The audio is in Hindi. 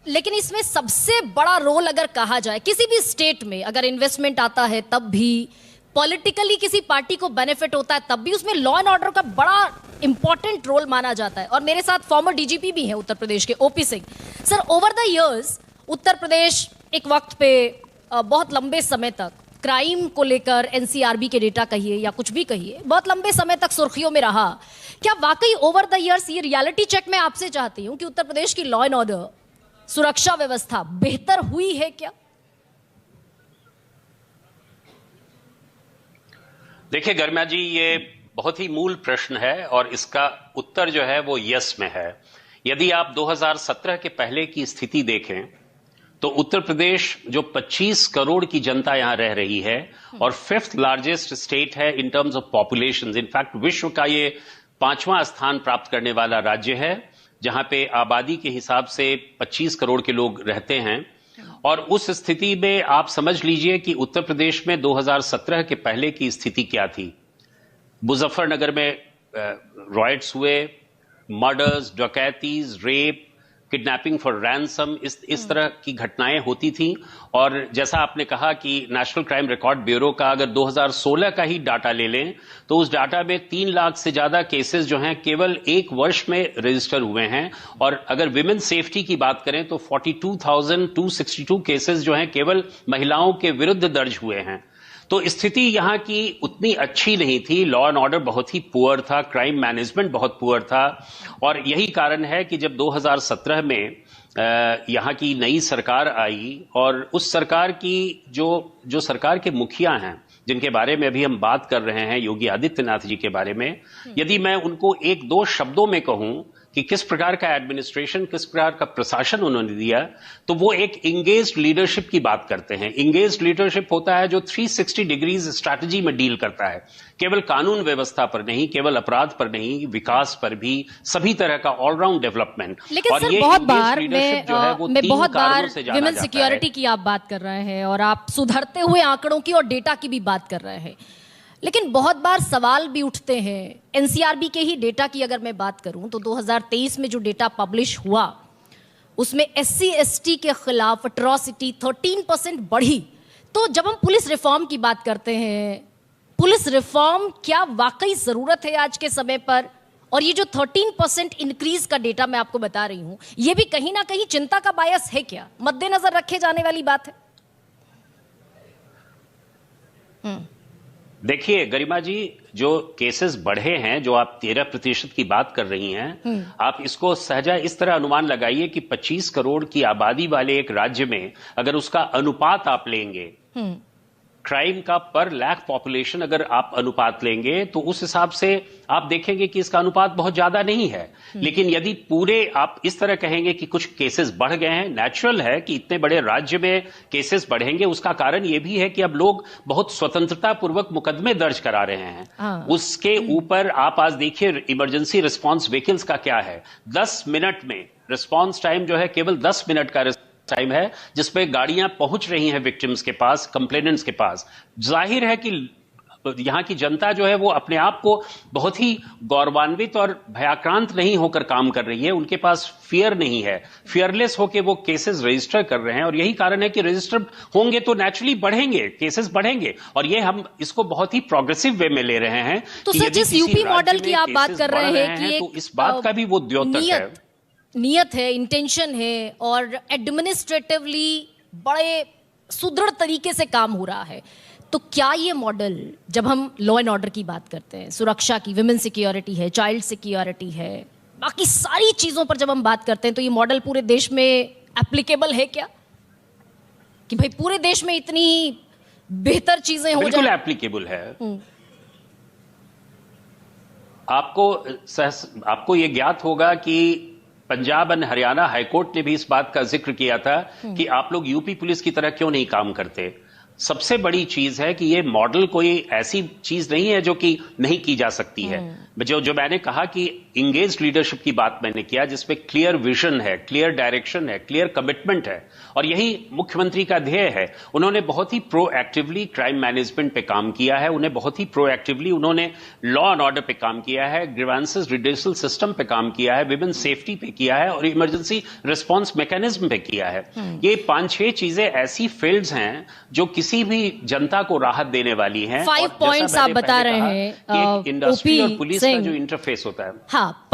लेकिन इसमें सबसे बड़ा रोल अगर कहा जाए किसी भी स्टेट में, अगर इन्वेस्टमेंट आता है तब भी, पॉलिटिकली किसी पार्टी को बेनिफिट होता है तब भी, उसमें लॉ एंड ऑर्डर का बड़ा इंपॉर्टेंट रोल माना जाता है। और मेरे साथ फॉर्मर डीजीपी भी हैं उत्तर प्रदेश के, OP Singh. Sir, over the years Uttar Pradesh एक वक्त पे बहुत लंबे समय तक क्राइम को लेकर, एनसीआरबी के डेटा कहिए या कुछ भी कहिए, बहुत लंबे समय तक सुर्खियों में रहा। क्या वाकई ओवर द इयर्स, ये रियलिटी चेक मैं आपसे चाहती हूं कि उत्तर प्रदेश की लॉ एंड ऑर्डर, सुरक्षा व्यवस्था बेहतर हुई है क्या? देखिए गरिमा जी, ये बहुत ही मूल प्रश्न है और इसका उत्तर जो है वो यस में है। यदि आप 2017 के पहले की स्थिति देखें तो उत्तर प्रदेश जो 25 करोड़ की जनता यहां रह रही है और 5th लार्जेस्ट स्टेट है in terms of population. In fact विश्व का ये 5वां स्थान प्राप्त करने वाला राज्य है जहां पे आबादी के हिसाब से 25 करोड़ के लोग रहते हैं। और उस स्थिति में आप समझ लीजिए कि उत्तर प्रदेश में 2017 के पहले की स्थिति क्या थी। मुजफ्फरनगर में रॉयट्स हुए, murders, dacoities, rape, kidnapping for ransom, इस तरह की घटनाएं होती थी। और जैसा आपने कहा कि नेशनल क्राइम रिकॉर्ड ब्यूरो का अगर 2016 का ही डाटा ले लें तो उस डाटा में 3 लाख से ज्यादा केसेस जो हैं केवल एक वर्ष में रजिस्टर हुए हैं। और अगर विमेन सेफ्टी की बात करें तो 42,262 केसेस जो हैं केवल महिलाओं के विरुद्ध दर्ज हुए हैं। तो स्थिति यहां की उतनी अच्छी नहीं थी, लॉ एंड ऑर्डर बहुत ही पुअर था, क्राइम मैनेजमेंट बहुत पुअर था। और यही कारण है कि जब 2017 में यहां की नई सरकार आई और उस सरकार की जो सरकार के मुखिया हैं जिनके बारे में अभी हम बात कर रहे हैं, योगी आदित्यनाथ जी के बारे में, यदि मैं उनको एक दो शब्दों में कहूं कि किस प्रकार का एडमिनिस्ट्रेशन, किस प्रकार का प्रशासन उन्होंने दिया, तो वो एक इंगेज्ड लीडरशिप की बात करते हैं। इंगेज्ड लीडरशिप होता है जो 360 डिग्रीज स्ट्रैटेजी में डील करता है, केवल कानून व्यवस्था पर नहीं, केवल अपराध पर नहीं, विकास पर भी, सभी तरह का ऑलराउंड डेवलपमेंट। लेकिन और सर, ये बहुत बार बहुत बार विमेन सिक्योरिटी की आप बात कर रहे हैं और आप सुधरते हुए आंकड़ों की और डेटा की भी बात कर रहे हैं, लेकिन बहुत बार सवाल भी उठते हैं। एनसीआरबी के ही डेटा की अगर मैं बात करूं तो 2023 में जो डेटा पब्लिश हुआ उसमें एससी एसटी के खिलाफ अट्रॉसिटी 13% बढ़ी। तो जब हम पुलिस रिफॉर्म की बात करते हैं, पुलिस रिफॉर्म क्या वाकई जरूरत है आज के समय पर? और ये जो 13% इंक्रीज का डेटा मैं आपको बता रही हूं, ये भी कहीं ना कहीं चिंता का बायस है क्या? मद्देनजर रखे जाने वाली बात है। देखिए गरिमा जी, जो केसेस बढ़े हैं, जो आप 13% की बात कर रही हैं, आप इसको सहजा इस तरह अनुमान लगाइए कि 25 करोड़ की आबादी वाले एक राज्य में अगर उसका अनुपात आप लेंगे, क्राइम का पर लाख पॉपुलेशन अगर आप अनुपात लेंगे तो उस हिसाब से आप देखेंगे कि इसका अनुपात बहुत ज्यादा नहीं है। लेकिन यदि पूरे आप इस तरह कहेंगे कि कुछ केसेस बढ़ गए हैं, नेचुरल है कि इतने बड़े राज्य में केसेस बढ़ेंगे। उसका कारण यह भी है कि अब लोग बहुत स्वतंत्रता पूर्वक मुकदमे दर्ज करा रहे हैं। उसके ऊपर आप आज देखिए इमरजेंसी रिस्पॉन्स व्हीकल्स का क्या है, 10 मिनट में रिस्पॉन्स टाइम जो है, केवल 10 मिनट का टाइम है जिसपे गाड़ियां पहुंच रही हैं विक्टिम्स के पास, कंप्लेनेंट्स के पास। जाहिर है कि यहां की जनता जो है वो अपने आप को बहुत ही गौरवान्वित और भयाक्रांत नहीं होकर काम कर रही है। उनके पास फियर नहीं है, फियरलेस होकर वो केसेस रजिस्टर कर रहे हैं। और यही कारण है कि रजिस्टर होंगे तो नेचुरली बढ़ेंगे, केसेस बढ़ेंगे। और ये हम इसको बहुत ही प्रोग्रेसिव वे में ले रहे हैं। तो सर, जिस यूपी मॉडल की आप बात कर रहे हैं कि तो इस बात का भी वो द्योतक है, नियत है, इंटेंशन है और एडमिनिस्ट्रेटिवली बड़े सुदृढ़ तरीके से काम हो रहा है, तो क्या ये मॉडल, जब हम लॉ एंड ऑर्डर की बात करते हैं, सुरक्षा की, विमेन सिक्योरिटी है, चाइल्ड सिक्योरिटी है, बाकी सारी चीजों पर जब हम बात करते हैं, तो ये मॉडल पूरे देश में एप्लीकेबल है क्या? कि भाई पूरे देश में इतनी बेहतर चीजें हो जाए? बिल्कुल एप्लीकेबल है। आपको ये ज्ञात होगा कि पंजाब एंड हरियाणा हाईकोर्ट ने भी इस बात का जिक्र किया था कि आप लोग यूपी पुलिस की तरह क्यों नहीं काम करते। सबसे बड़ी चीज है कि ये मॉडल कोई ऐसी चीज नहीं है जो कि नहीं की जा सकती है। जो मैंने कहा कि इंगेज लीडरशिप की बात मैंने किया, जिसमें क्लियर विजन है, क्लियर डायरेक्शन है, क्लियर कमिटमेंट है, और यही मुख्यमंत्री का ध्येय है। उन्होंने बहुत ही प्रोएक्टिवली क्राइम मैनेजमेंट पे काम किया है, उन्हें बहुत ही प्रोएक्टिवली उन्होंने लॉ एंड ऑर्डर पे काम किया है, ग्रीवेंसेस रिड्यूसल सिस्टम पे काम किया है, विमेन सेफ्टी पे किया है, और इमरजेंसी रिस्पांस मैकेनिज्म पे किया है। ये 5-6 चीजें ऐसी फील्ड्स हैं जो किसी भी जनता को राहत देने वाली हैं। 5 पॉइंट्स आप बता रहे हैं इंडस्ट्री और पुलिस का जो इंटरफेस होता है। हाँ।